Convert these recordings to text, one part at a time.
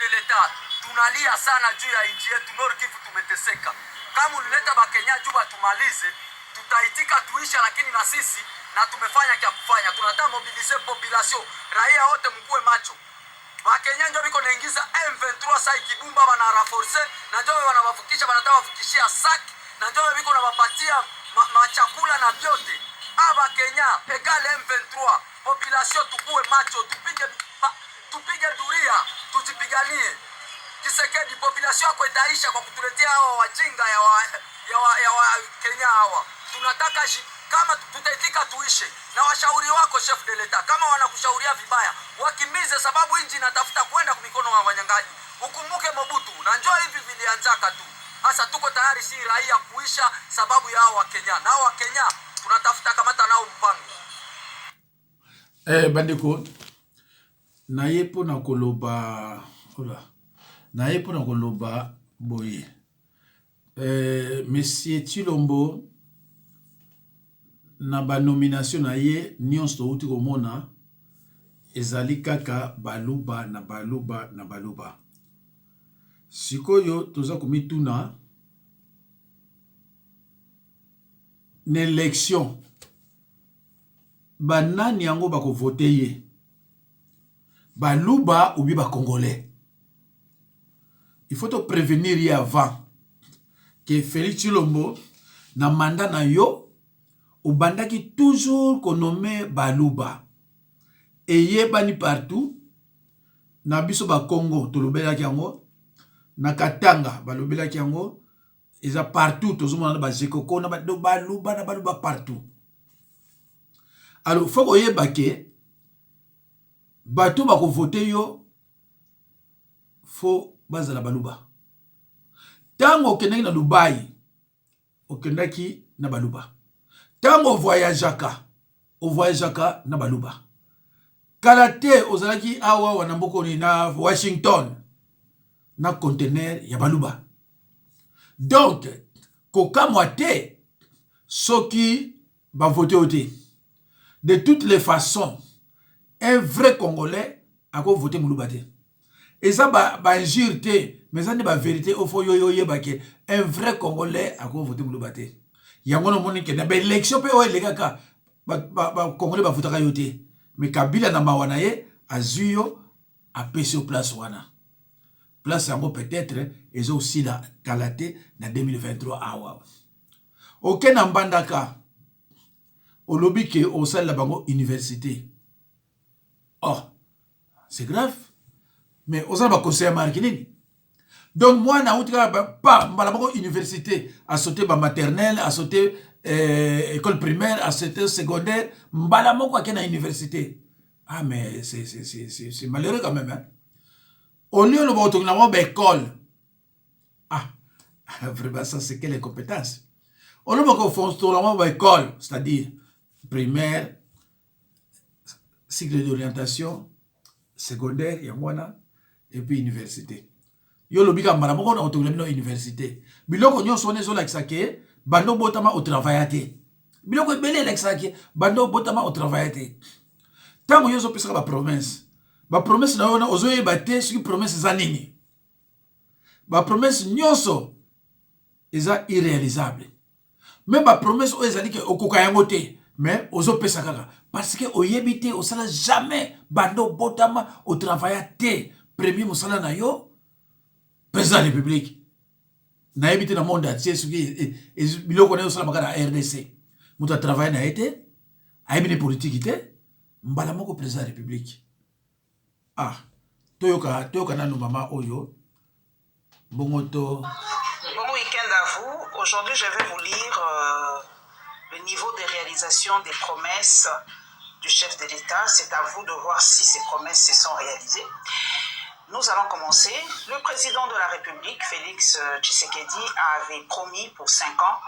de l'État tunalia sana juu ya nchi yetu Nord Kivu, tumeteseka. Kama ulileta Bakenya juu batumalize, tutaitika tuisha, lakini na sisi na tumefanya kia kufanya. Tunataka mobilize population, raia wote mkuwe macho. Bakenya ndio biko naingiza M23 sai Kibumba bana renforce na ndio wanawavukisha, wanataka wavukishia saki na ndio biko na wapatia machakula na vyote. Aba Kenya egale M23, population tukuwe macho, tupige duria, tujipiganie. Kisekedi population yako itaisha kwa kutuletea hao wajinga ya wa Kenya hawa. Tunataka kama tutaitika tuishe, na washauri wako chef de l'etat kama wanakushauria vibaya wakimize, sababu inji inatafuta kwenda kumikono wa wanyang'anyi. Ukumbuke Mobutu na njoo hivi vilianzaka tu. Sasa tuko tayari si raia kuisha sababu ya hao wa Kenya, na hao wa Kenya tunatafuta kamata nao mpango. Bandeko nayepo na koloba nayepo na koloba boye Monsieur Tshilombo na ba nomination na ye nyonso uti komona ezali kaka baluba na baluba na baluba. Sikoyo toza komituna na élection banani yango bako voter ye, baluba ou bien ba congolais. Il faut te prévenir ye avant que Félix Tshilombo na mandat na yo obandaki toujours qu'on nomme baluba et ye bani partout na biso ba Congo tolobelaki yango, na Katanga balobelaki yango, eza partout tozomona ba Jekoko na baluba na baluba partout. Alors faut que bake bato bako voter yo faut bazala baluba. Tango okendaki na Dubai okendaki na baluba. Tango voyageaka na baluba. Kalate ozalaki awa wanamboko ni na Washington na conteneur ya baluba. Donc kokamwa te soki ba voter ote. De toutes les façons, un vrai Congolais a voté Mouloubate. Et ça, ba injure te, mais ça n'est pas vérité. Au fond, un vrai Congolais a voté Mouloubate. Yangono monique, na ba élection pe oe legaka, ba Congolais ba votaka yote. Mais Kabila na mawanaye, azuyo, a pèsé au place wana. Place yango peut-être, et aussi la Kalate, na 2023 awa. Ok, na mbandaka. Au lobby que au sein de la bango université. Oh, c'est grave. Mais au sein de la conseil marketing. Donc moi, na outra pas la bango université, à sauter ma maternelle, à sauter école primaire, à sauter secondaire, mbala moko à na université. Ah mais c'est malheureux quand même hein. Au lieu de l'autre école. Ah, vraiment ça c'est quelle incompétence. Au lieu de école, c'est-à-dire primaire, cycle d'orientation, secondaire, yangwana, et puis université. Yo lobika maramoko na autonomie université. Biloko nyonso ne zo laksake, bando botama au travail. Biloko belé laksake, bando botama au travail. Tango yo zo pesa ba promesse. Ba promesse na ona ozo yebate sur promesse za nini. Ba promesse nyonso eza irréalisable. Même ba promesse o ezali ke okoka yango te. Mais ozo pesa kaka parce que oyebite au sala jamais bando botama au travail te premier musala na yo président de la République na yebite na monde entier ce qui biloko na sala makana RDC muta travail na été ayebine politique te mbala moko président de la République. Ah toyoka nanu mama oyo bongoto. Bon week-end à vous. Aujourd'hui je vais vous lire le niveau de réalisation des promesses du chef de l'État. C'est à vous de voir si ces promesses se sont réalisées. Nous allons commencer. Le président de la République, Félix Tshisekedi, avait promis pour 5 ans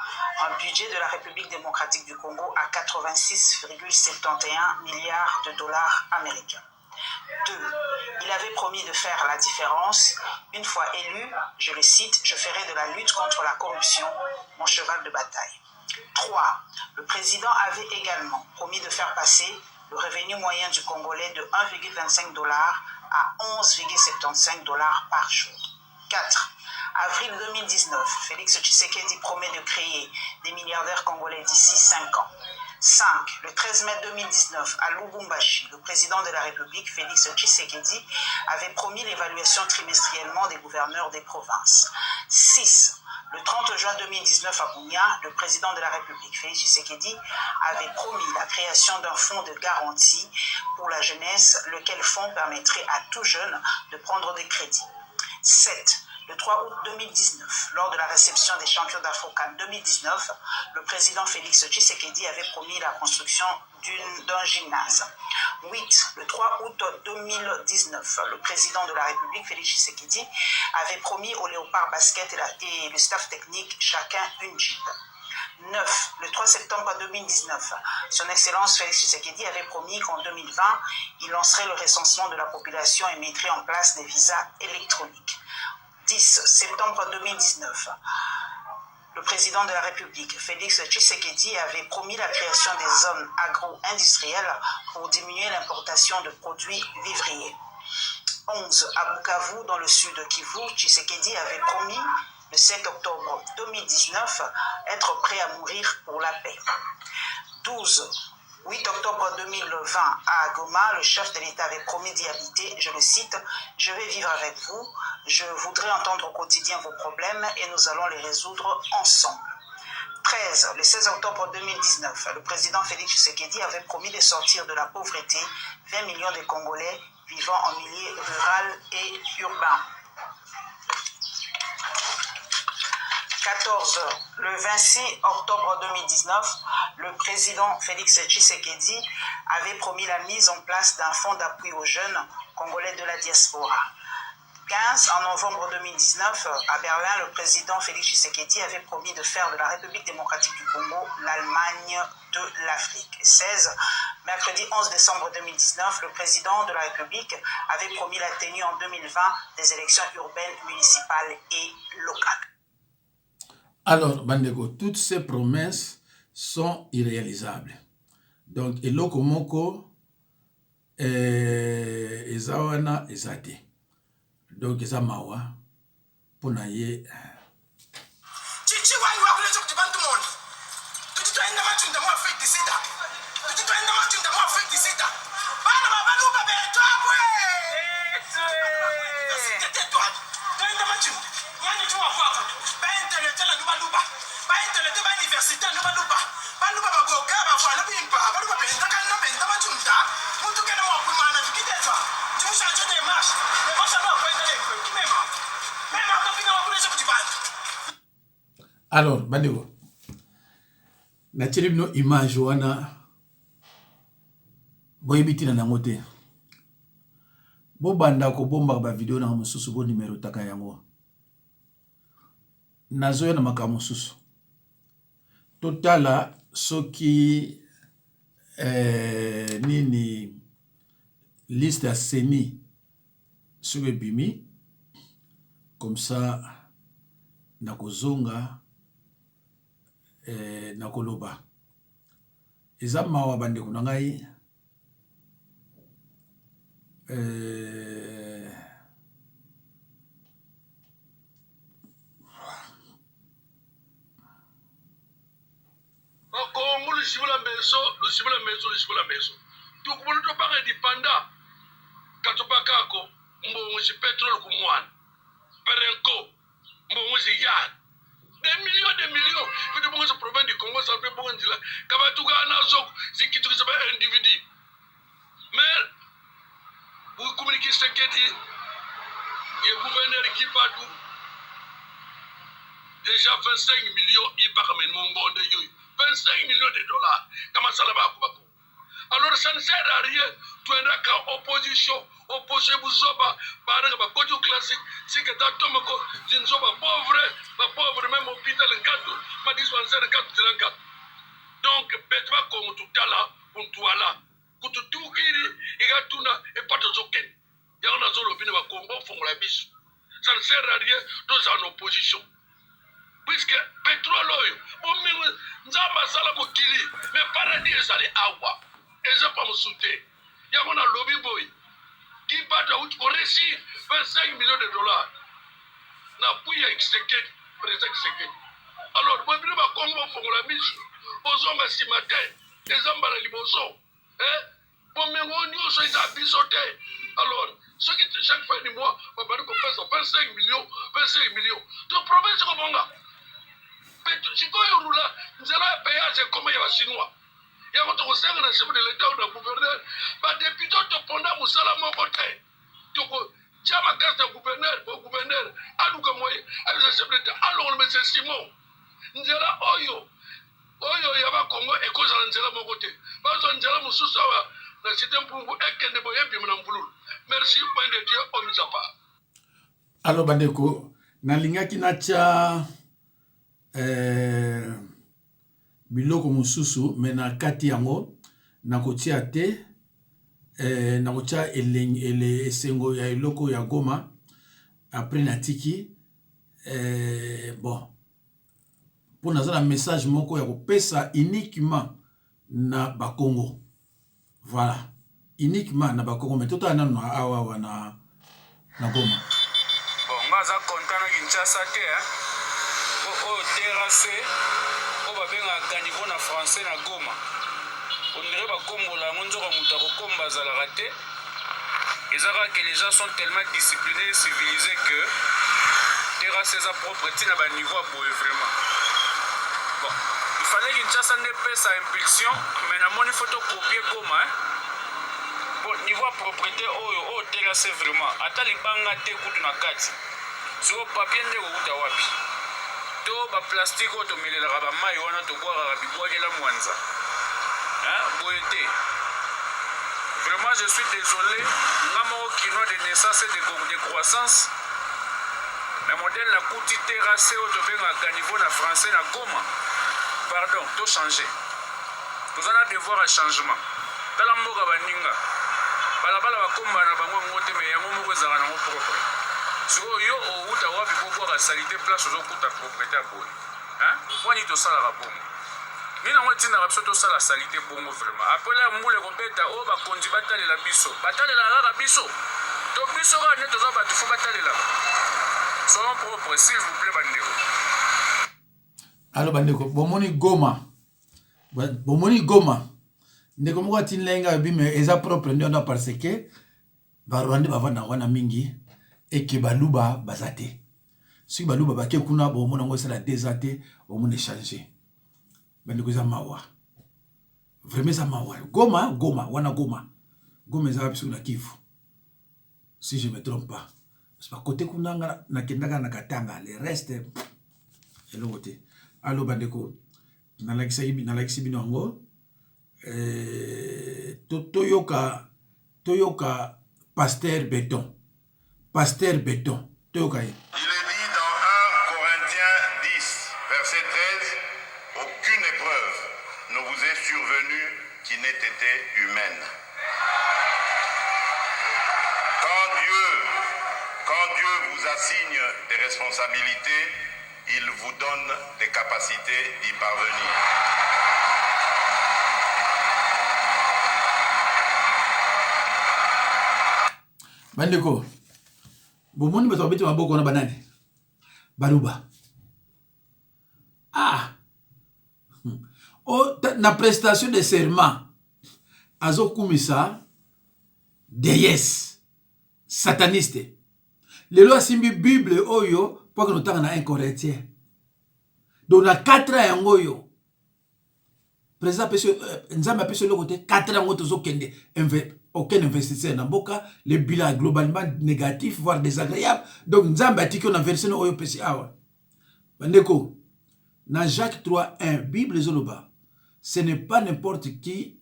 un budget de la République démocratique du Congo à 86,71 milliards de dollars américains. 2. Il avait promis de faire la différence. Une fois élu, je le cite, je ferai de la lutte contre la corruption mon cheval de bataille. 3. Le président avait également promis de faire passer le revenu moyen du Congolais de 1,25 $ à 11,75 $ par jour. 4. Avril 2019, Félix Tshisekedi promet de créer des milliardaires congolais d'ici 5 ans. 5. Le 13 mai 2019, à Lubumbashi, le président de la République, Félix Tshisekedi, avait promis l'évaluation trimestriellement des gouverneurs des provinces. 6. Le 30 juin 2019 à Bunia, le président de la République, Félix Tshisekedi, avait promis la création d'un fonds de garantie pour la jeunesse, lequel fonds permettrait à tout jeune de prendre des crédits. 7. Le 3 août 2019, lors de la réception des champions d'Africa 2019, le président Félix Tshisekedi avait promis la construction d'un gymnase. 8. Le 3 août 2019, le président de la République, Félix Tshisekedi, avait promis au Léopard Basket et le staff technique chacun une Jeep. 9. Le 3 septembre 2019, son Excellence Félix Tshisekedi avait promis qu'en 2020, il lancerait le recensement de la population et mettrait en place des visas électroniques. 10 septembre 2019, le président de la République, Félix Tshisekedi, avait promis la création des zones agro-industrielles pour diminuer l'importation de produits vivriers. 11. À Bukavu, dans le sud de Kivu, Tshisekedi avait promis, le 7 octobre 2019, être prêt à mourir pour la paix. 12. 8 octobre 2020, à Goma, le chef de l'État avait promis d'y habiter, je le cite, « Je vais vivre avec vous, je voudrais entendre au quotidien vos problèmes et nous allons les résoudre ensemble. » 13. Le 16 octobre 2019, le président Félix Tshisekedi avait promis de sortir de la pauvreté 20 millions de Congolais vivant en milieu rural et urbain. 14. Le 26 octobre 2019, le président Félix Tshisekedi avait promis la mise en place d'un fonds d'appui aux jeunes congolais de la diaspora. 15. En novembre 2019, à Berlin, le président Félix Tshisekedi avait promis de faire de la République démocratique du Congo l'Allemagne de l'Afrique. 16. Mercredi 11 décembre 2019, le président de la République avait promis la tenue en 2020 des élections urbaines, municipales et locales. Alors, Bandeko, toutes ces promesses sont irréalisables. Donc, eloko moko ezawana ezate. Donc, eza mawa pona ye. Chichi wai wa kule chok jibantu moni. Tuti tuenda machunda mo Afrique du Sud. Tuti tuenda machunda mo Afrique du Sud. Bana babalu ba beto abwe. Tete toi. Tuenda machunda. Yani tuwa kwako. Ba intellectuel no baluba. Ba intellectuel ba université no baluba. Baluba ba goga ba fala bimpa. Baluba benda kan no benda machunda. Muntu kana mo kumana fikitezwa. Jusha jote marche. Marche no kwenda le kimema. Mema topina wa kule chok jibantu. Alors, Bandeko, na no image wana boyebiti na nango te. Bobanda ko bomba ba video na mosusu bo numero taka yango. Nazo na makambo mosusu. Totala soki nini liste à semi sur le bimi comme ça nakozonga nakoloba eza mawa bandeko na ngai Congo lusibula meso tukubona topaka dipanda katopakako mbongozi petrol kumwana perenko mbongozi yad des millions que bongozi province du Congo ça peut bongozi la kabatuka nazo zikitukisa ba individu mais vous communiquez ce que dit et gouverneur qui partout déjà 25 millions il part mais mon de yo 25 millions de dollars kama salaba kubako. Alors ça ne sert à rien tu es qu'à opposition buzoba baranga ba côté classique c'est que ta tomoko zinzoba pauvre même hôpital ngato ma dispensaire ngato tilanga. Donc petwa comme tout là puntuala kututukiri igatuna et pas de zoken ya on a zolo bino ba Congo fongola biso ça ne sert à rien dans en opposition puisque pétrole oyo bomingo nzamba sala mokili mais paradis ezali awa eza pa musute ya mona lobby boy qui bat à réussir 25 millions de dollars. Na puya Tshisekedi, président Tshisekedi. Alors, moi, je vais Congo pour la mise. Bozonga si matin, les ambala liboso. Pour mes moyens, ils sont bisotés. Alors, ce qui chaque fin du mois, on va dire qu'on fait 25 millions, 25 millions. Donc, province comme on a. Si quoi, il roule là, nous allons payer comme il y a Chinois. Il y a votre conseil de chef de l'État ou de gouverneur. Mais depuis tout le monde, nous allons mon côté. Donc, tiens ma carte de gouverneur, au gouverneur, à nous comme moi, à le chef de l'État, alors on met ce Simon. Nous allons, oyo, il y a pas Congo, et cause à l'Angela mon côté. Parce que l'Angela mon sous-sawa, c'est un pour vous, et qu'elle ne voyait plus mon ampoule. Merci, point de Dieu, on nous a pas. Alors, bandeko, nalingaki natia biloko mususu me na kati yango nakotia te nakotia ele esengo ya eloko ya Goma après natiki bon pour nazala message moko ya kopesa uniquement na bakongo, voilà, uniquement na bakongo mais tota nanu na awa na Goma. Bon, ngaza konta na Kinshasa te o terrasse o babengaka niveau na français na Goma. On dirait bakombola yango nzoka moto akokomba azalaka te. Ezaka que les gens sont tellement disciplinés et civilisés que terrasse eza propre tina ba niveau boye vraiment. Bon, il fallait Kinshasa ne pesa impulsion mais na moni photo copier Goma Bon, niveau propriété oyo terrasse vraiment ata libanga te kutu na kati. So papier ndeko kuta wapi. To ba plastique oyo tomelelaka bamai wana tobwakaka bibwakela mwanza boye te. Vraiment je suis désolé nga moko kino de naissance et de croissance na modèle na kuti terrasse oyo tobengaka niveau na français na Goma. Pardon, to changer. Tozana devoir à changement. Tala mboka baninga balabala bakomba na bango ngote me yango moko ezaka nango propre. So yo outa wapi kokwa salite place ozokuta propriété boye. Wani to sala ka bongo. Nina ngoti na rapso to sala salite bongo vraiment. Après la mbule kobeta o ba konzi batalela biso. Batalela la biso. To biso ka ne tozo batu fo batalela. Soyons propres s'il vous plaît bandeko. Alors bandeko bomoni Goma. Bomoni Goma. Ndeko moko tinlenga bime eza propre ndio parce que barwande bavanda wana mingi et que baluba bazate. Si baluba bake kuna bomona ngo sala désate bomona changer. Bandeko za mawa. Vraiment za mawa. Goma wana Goma. Goma eza biso na Kivu. Si je me trompe pas. Parce que côté kuna na kendaka na Katanga le reste hello côté. Allo bandeko nalakisi bino ngo toyoka Pasteur Béton toyoka ye. Il est dit dans 1 Corinthiens 10 verset 13, aucune épreuve ne vous est survenue qui n'ait été humaine. Quand Dieu vous assigne des responsabilités, il vous donne des capacités d'y parvenir. Bandeko, bomoni bato babeti maboko na banani baluba. Na prestation de serment azokumisa déesse sataniste. Lelo asimbi Bible oyo pour que nous tanga na 1 Corinthiens. Donc na 4 ans yango yo. Président nzamba peso le côté 4 ans ngoto zokende aucun investisseur na mboka, le bilan globalement négatif voire désagréable. Donc nzamba atiki na version oyo pesi awa. Bandeko na Jacques 3:1 Bible zoloba. Ce n'est pas n'importe qui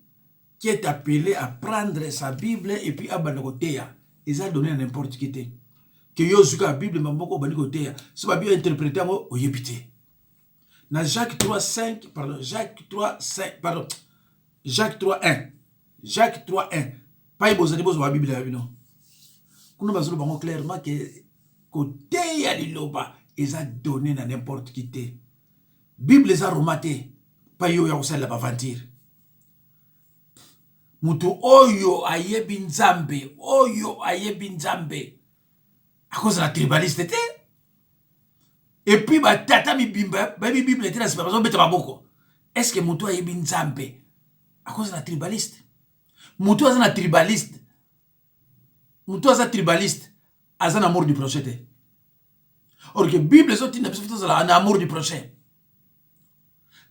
est appelé à prendre sa Bible et puis à banakoteya. Ils ont donné à n'importe qui te. Que yo zuka Bible mamboko banikoteya. Si ba bien interpréter ngo oyebite. Na Jacques 3:1 pas besoin de la Bible la bino. Kuna bazolo bango clairement que côté ya liloba ils ont donné à n'importe qui te. Bible les a romaté pas yo ya osala ba aventure. mutu oyo ayebi nzambe à cause de la tribaliste te. Et puis batata mibimba ba bible te na sipa bazo beta maboko. Est-ce que mutu ayebi nzambe à cause de la tribaliste? Mutu aza na tribaliste. Mutu aza tribaliste aza na amour du prochain te. Or que Bible zoti na biso na amour du prochain.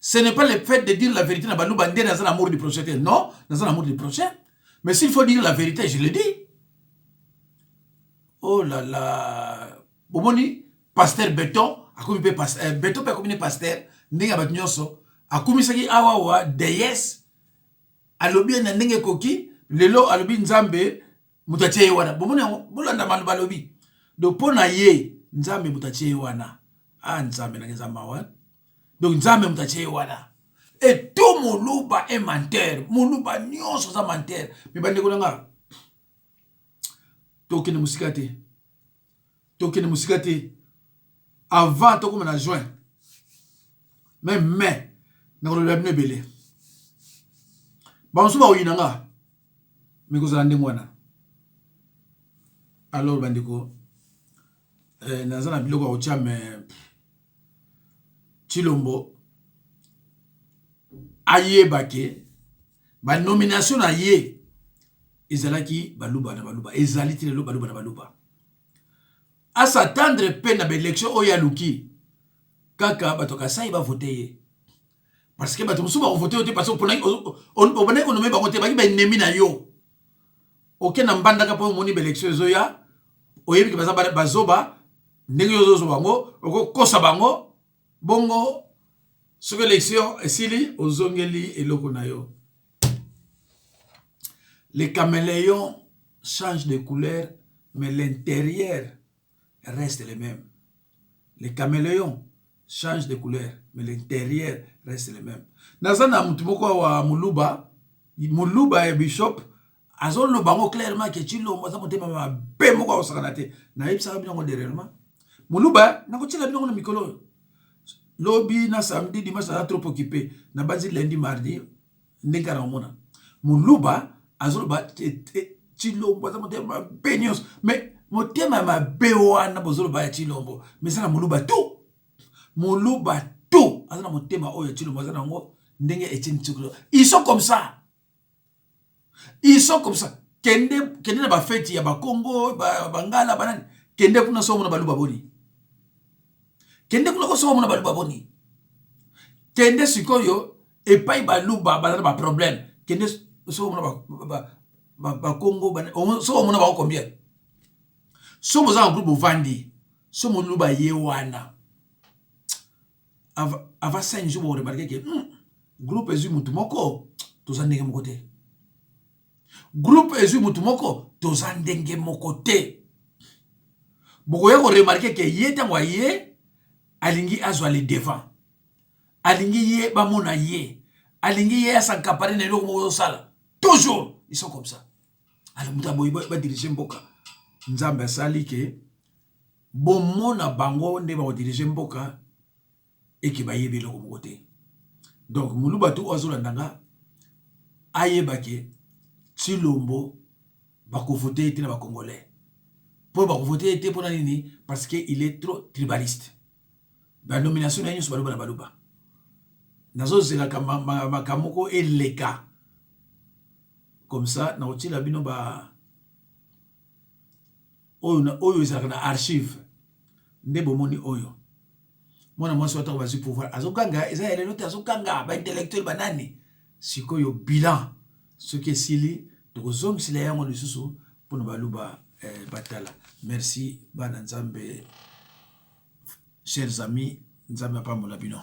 Ce n'est pas le fait de dire la vérité na baluba ndé na amour du prochain te. Non, na amour du prochain. Mais s'il faut dire la vérité, je le dis. Oh là là. Bomoni pasteur Béton, akomi pe pasteur Béton pe komine pasteur ndenge bat nyonso, akomi saki awawa deyes. Alobi na ndenge koki, lelo alobi nzambe mutatie wana. Bomoni bolanda maluba lobi. Donc pona ye nzambe mutatie wana. Ah nzambe na nzamba wana. Donc nzambe mutatie wana. Et tout moluba est menteur. Moluba nyonso za menteur. Mais bande ko nga. Tokene musikate. Tokene musikate. Avant to comme na juin. Même mai na ko le belé. Ba musuba oyinanga. Mais ko zalande mwana. Alors bandiko nazana biloko otia mais Chilombo aye bake ba nomination na ye ezalaki baluba na baluba ezali tile baluba na baluba à s'attendre pe na élection oya luki kaka batoka sai ba voter ye parce que bato musuba voter parce que on bana ko nommer ba voter ba ki ba ennemi na yo oke na mbanda ka po moni élection ezoya oyebi ki baza bazoba ndenge yozo bango oko kosa bango bongo ce que l'élection esili ozongeli eloko na yo. Les caméléons changent de couleur mais l'intérieur reste le même. Les caméléons changent de couleur mais l'intérieur reste le même. Nazana mutumoko wa muluba ya bishop azolo bango clairement que Chilombo za motema ma be moko osakanate na yebisa binongo derrièrement. Muluba na ko tila binongo na mikolo. Lobby na samedi dimanche na trop occupé na basi lundi mardi ndengara omona muluba azoloba Chilombo za motema benios mais motema ma bewana bozoloba ya Chilombo mais ça na muluba tout azana motema oyo Chilombo azana ngo ndenge Etienne Tshisekedi ils sont comme ça kende na ba fête ya ba Congo bangala banani kende kuna somo na baluba boni. Kende kuna ko somo na baluba boni. Kende sikoyo epai baluba bazana ba problème. Kende somo na ba Congo somo na ba combien? Somo za groupe vandi. Somo luba yewana. Ava 5 jours on remarquer que groupe ezu mutu moko tozandenge moko te. Groupe ezu mutu moko tozandenge moko te. Bokoya ko remarquer que yeta ye alingi azwa le devant. Alingi ye bamona ye. Alingi ye asankapare na eloko moko sala. Toujours ils sont comme ça. Alors muta boy ba diriger mboka. Nzambe sali ke bomona bango nde ba diriger mboka et ba yebe eloko moko te. Donc muluba tu ozola ndanga ayebake Chilombo bako voter ete na ba congolais. Pour bako voter ete pona nini parce que il est trop tribaliste. La nomination na nyuso baluba na baluba. Nazo zela kama makamoko eleka. Comme ça na otila bino ba oyo zela na archive. Ndebo moni oyo. Mwana mwasi wata bazi pouvoir. Azokanga eza elelo te azokanga ba intellectuel banani. Sikoyo bilan ce qui est sili donc zom sila yango lisusu pona baluba batala. Merci bana nzambe. Chers amis, nous avons pas mon labino.